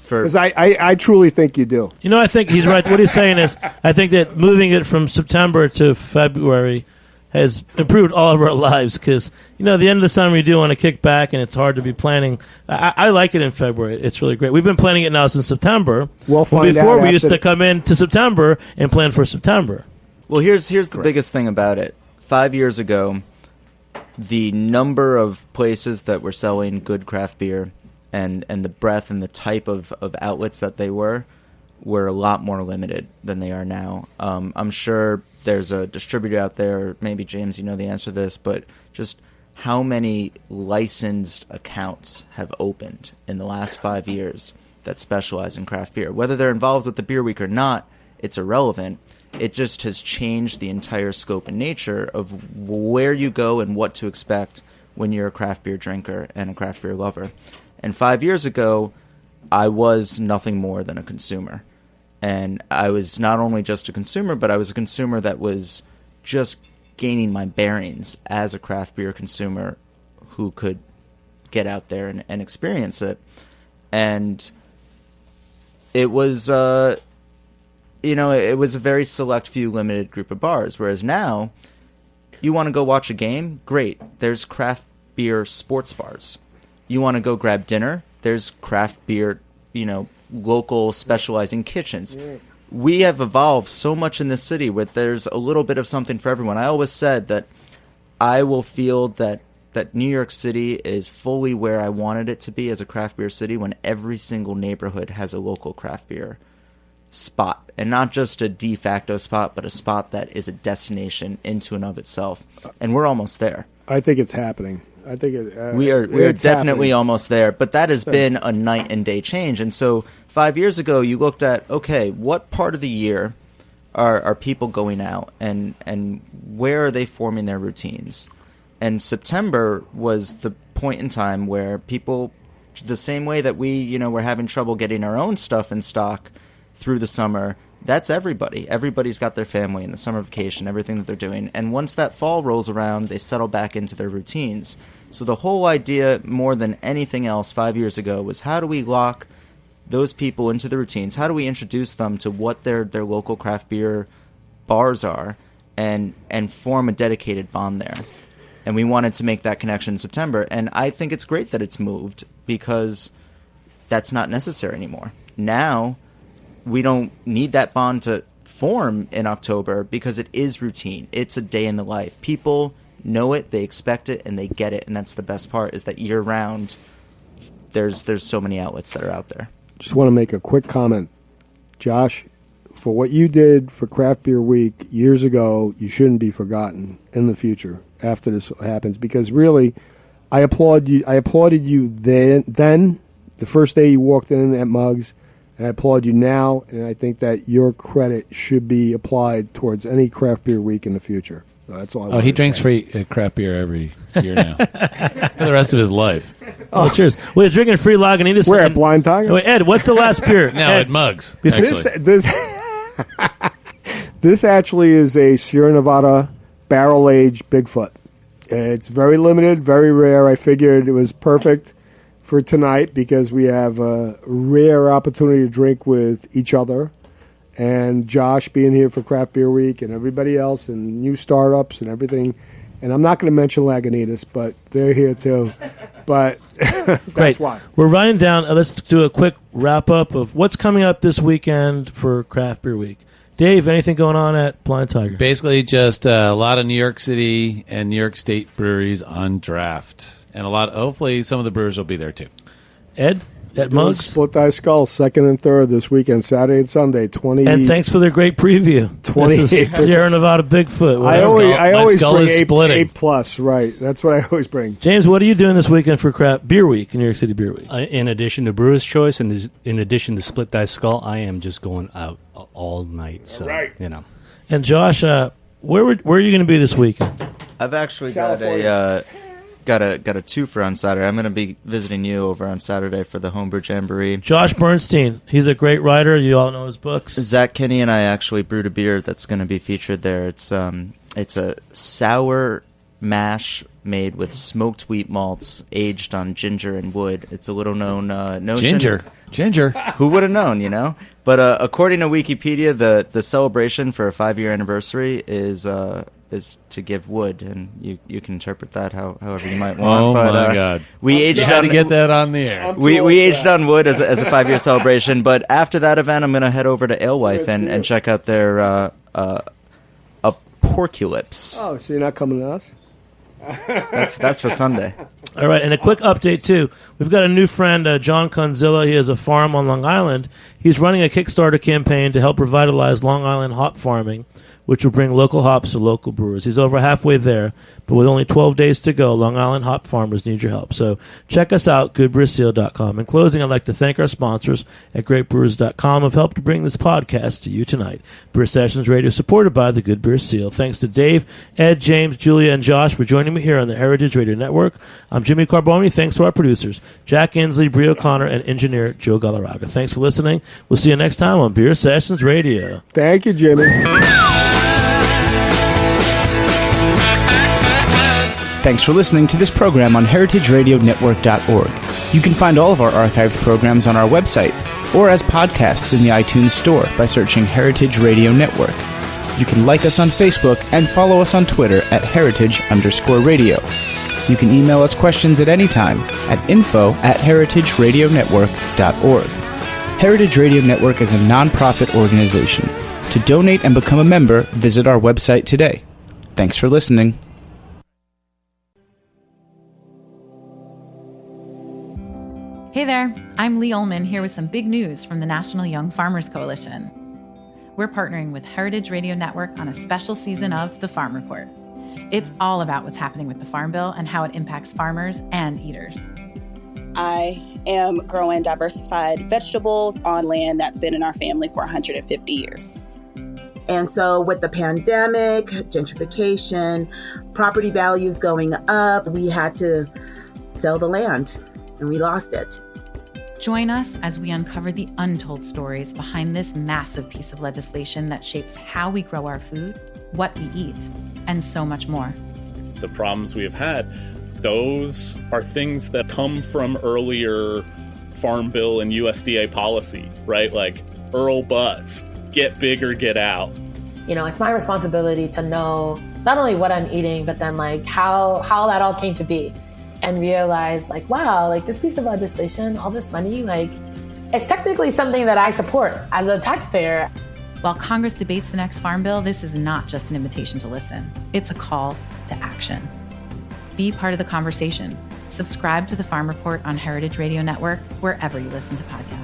because I truly think you do. You know, I think he's right. What he's saying is, I think that moving it from September to February has improved all of our lives because, you know, at the end of the summer you do want to kick back and it's hard to be planning. I like it in February. It's really great. We've been planning it now since September. We'll find before out we used after- to come into September and plan for September. Well, here's the biggest thing about it. 5 years ago, the number of places that were selling good craft beer and the breadth and the type of outlets that they were a lot more limited than they are now. I'm sure there's a distributor out there, maybe James, you know the answer to this, but just how many licensed accounts have opened in the last 5 years that specialize in craft beer? Whether they're involved with the beer week or not, it's irrelevant. It just has changed the entire scope and nature of where you go and what to expect when you're a craft beer drinker and a craft beer lover. And 5 years ago, I was nothing more than a consumer. And I was not only just a consumer, but I was a consumer that was just gaining my bearings as a craft beer consumer who could get out there and experience it. And it was, it was a very select few limited group of bars. Whereas now, you want to go watch a game? Great. There's craft beer sports bars. You want to go grab dinner? There's craft beer, local specializing kitchens. We have evolved so much in this city where there's a little bit of something for everyone. I always said that I will feel that New York City is fully where I wanted it to be as a craft beer city when every single neighborhood has a local craft beer spot. And not just a de facto spot, but a spot that is a destination into and of itself. And we're almost there. I think it's happening. I think we are definitely almost there, but that has been a night and day change. And so 5 years ago, you looked at, okay, what part of the year are people going out and where are they forming their routines? And September was the point in time where people, the same way that we, were having trouble getting our own stuff in stock through the summer, that's everybody. Everybody's got their family and the summer vacation, everything that they're doing. And once that fall rolls around, they settle back into their routines. So the whole idea, more than anything else 5 years ago, was how do we lock those people into the routines? How do we introduce them to what their local craft beer bars are and form a dedicated bond there? And we wanted to make that connection in September. And I think it's great that it's moved because that's not necessary anymore. Now, we don't need that bond to form in October because it is routine. It's a day in the life. People know it, they expect it, and they get it. And that's the best part, is that year-round, there's so many outlets that are out there. Just want to make a quick comment. Josh, for what you did for Craft Beer Week years ago, you shouldn't be forgotten in the future after this happens. Because really, I applauded you then, the first day you walked in at Muggs, and I applaud you now, and I think that your credit should be applied towards any Craft Beer Week in the future. So that's all I want he to drinks say. free craft beer every year now for the rest of his life. Oh, cheers. We're drinking free Lagunitas. We're at Blind Tiger? Wait, Ed, what's the last beer? Now Ed, at Muggs. This actually is a Sierra Nevada barrel-aged Bigfoot. It's very limited, very rare. I figured it was perfect for tonight because we have a rare opportunity to drink with each other. And Josh being here for Craft Beer Week and everybody else and new startups and everything. And I'm not going to mention Lagunitas, but they're here too. But that's why. We're writing down, let's do a quick wrap-up of what's coming up this weekend for Craft Beer Week. Dave, anything going on at Blind Tiger? Basically just a lot of New York City and New York State breweries on draft. And hopefully some of the brewers will be there too. Ed, at Muggs? Split Thy Skull, 2nd and 3rd this weekend, Saturday and Sunday. 20. And thanks for their great preview. 28. Sierra Nevada Bigfoot. I always bring splitting. 8 plus, right. That's what I always bring. James, what are you doing this weekend for Craft Beer Week, New York City Beer Week? In addition to Brewer's Choice and in addition to Split Thy Skull, I am just going out all night. So, right. And Josh, where are you going to be this weekend? I've actually got a got a twofer on Saturday. I'm going to be visiting you over on Saturday for the Homebrew Jamboree. Josh Bernstein, he's a great writer. You all know his books. Zach Kinney and I actually brewed a beer that's going to be featured there. It's a sour mash made with smoked wheat malts aged on ginger and wood. It's a little known notion. Ginger. Who would have known, you know? But according to Wikipedia, the celebration for a 5-year anniversary is to give wood, and you can interpret that however you might want. Oh, but, my God. We aged Had on to get that on the air. We aged on wood as a 5-year celebration. But after that event, I'm going to head over to Alewife and check out their a porculips. Oh, so you're not coming to us? That's for Sunday. All right, and a quick update, too. We've got a new friend, John Conzilla. He has a farm on Long Island. He's running a Kickstarter campaign to help revitalize Long Island hop farming, which will bring local hops to local brewers. He's over halfway there, but with only 12 days to go, Long Island hop farmers need your help. So check us out, goodbrewseal.com. In closing, I'd like to thank our sponsors at greatbrewers.com who have helped to bring this podcast to you tonight. Beer Sessions Radio, supported by the Good Beer Seal. Thanks to Dave, Ed, James, Julia, and Josh for joining me here on the Heritage Radio Network. I'm Jimmy Carboni. Thanks to our producers, Jack Inslee, Brie O'Connor, and engineer Joe Galarraga. Thanks for listening. We'll see you next time on Beer Sessions Radio. Thank you, Jimmy. Thanks for listening to this program on heritageradionetwork.org. You can find all of our archived programs on our website or as podcasts in the iTunes Store by searching Heritage Radio Network. You can like us on Facebook and follow us on Twitter at heritage_radio. You can email us questions at any time at info@heritageradionetwork.org. Heritage Radio Network is a non-profit organization. To donate and become a member, visit our website today. Thanks for listening. Hey there, I'm Lee Ullman here with some big news from the National Young Farmers Coalition. We're partnering with Heritage Radio Network on a special season of The Farm Report. It's all about what's happening with the Farm Bill and how it impacts farmers and eaters. I am growing diversified vegetables on land that's been in our family for 150 years. And so with the pandemic, gentrification, property values going up, we had to sell the land and we lost it. Join us as we uncover the untold stories behind this massive piece of legislation that shapes how we grow our food, what we eat, and so much more. The problems we have had, those are things that come from earlier Farm Bill and USDA policy, right? Like Earl Butts, get big or get out. You know, it's my responsibility to know not only what I'm eating, but then like how that all came to be. And realize like, wow, like this piece of legislation, all this money, like it's technically something that I support as a taxpayer. While Congress debates the next Farm Bill, this is not just an invitation to listen. It's a call to action. Be part of the conversation. Subscribe to the Farm Report on Heritage Radio Network, wherever you listen to podcasts.